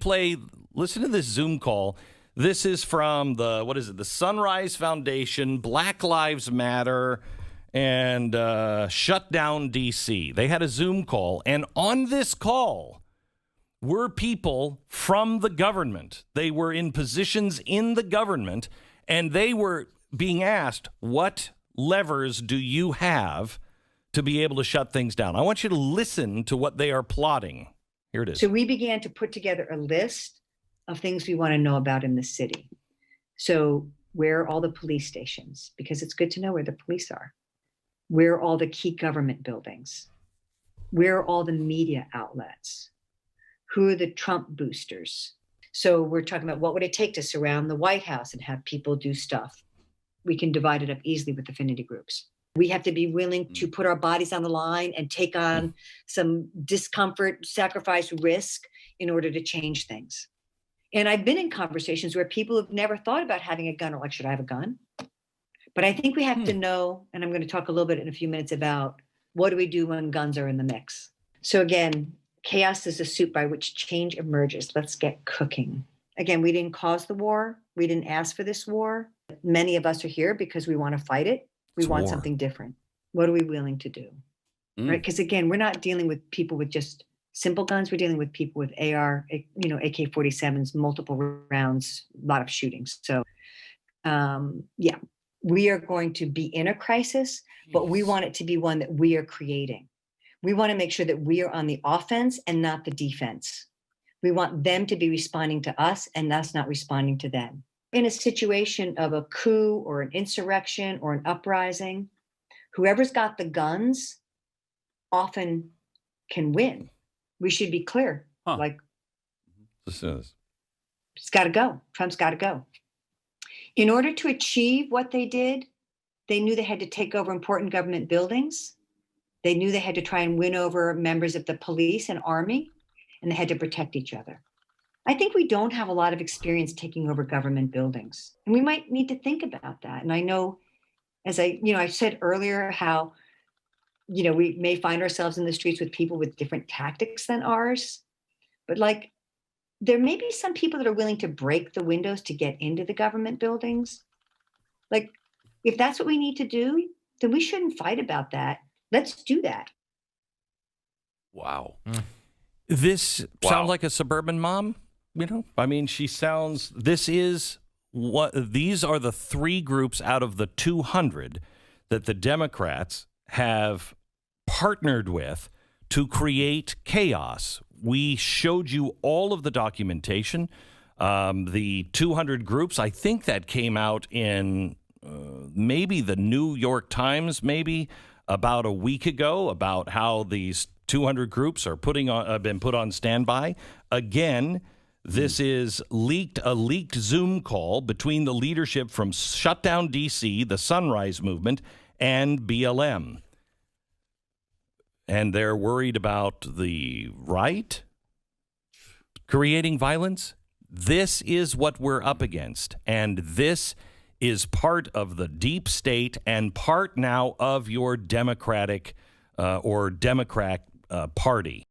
Listen to this Zoom call. This is from the Sunrise Foundation, Black Lives Matter, and Shutdown DC. They had a Zoom call, and on this call were people from the government. They were in positions in the government, and they were being asked, what levers do you have to be able to shut things down? I want you to listen to what they are plotting. Here it is. So we began to put together a list of things we want to know about in the city. So where are all the police stations? Because it's good to know where the police are. Where are all the key government buildings? Where are all the media outlets? Who are the Trump boosters? So we're talking about what would it take to surround the White House and have people do stuff. We can divide it up easily with affinity groups. We have to be willing to put our bodies on the line and take on some discomfort, sacrifice, risk in order to change things. And I've been in conversations where people have never thought about having a gun or like, should I have a gun? But I think we have to know, and I'm going to talk a little bit in a few minutes about what do we do when guns are in the mix. So again, chaos is a soup by which change emerges. Let's get cooking. Again, we didn't cause the war. We didn't ask for this war. Many of us are here because we want to fight it. We want something different. What are we willing to do? Right? Because again, we're not dealing with people with just simple guns. We're dealing with people with AK-47s, multiple rounds, a lot of shootings. So we are going to be in a crisis, but we want it to be one that we are creating. We want to make sure that we are on the offense and not the defense. We want them to be responding to us and us not responding to them. In a situation of a coup or an insurrection or an uprising, whoever's got the guns often can win. We should be clear. It's got to go. Trump's got to go. In order to achieve what they did, they knew they had to take over important government buildings. They knew they had to try and win over members of the police and army, and they had to protect each other. I think we don't have a lot of experience taking over government buildings, and we might need to think about that. And I know, as I said earlier, how, we may find ourselves in the streets with people with different tactics than ours, but there may be some people that are willing to break the windows to get into the government buildings. If that's what we need to do, then we shouldn't fight about that. Let's do that. Wow. This sounds like a suburban mom. These are the three groups out of the 200 that the Democrats have partnered with to create chaos. We showed you all of the documentation. The 200 groups, I think that came out in maybe the New York Times, maybe about a week ago, about how these 200 groups are been put on standby. Again, this is a leaked Zoom call between the leadership from Shutdown DC, the Sunrise Movement, and BLM. And they're worried about the right creating violence. This is what we're up against. And this is part of the deep state and part now of your Democratic Party.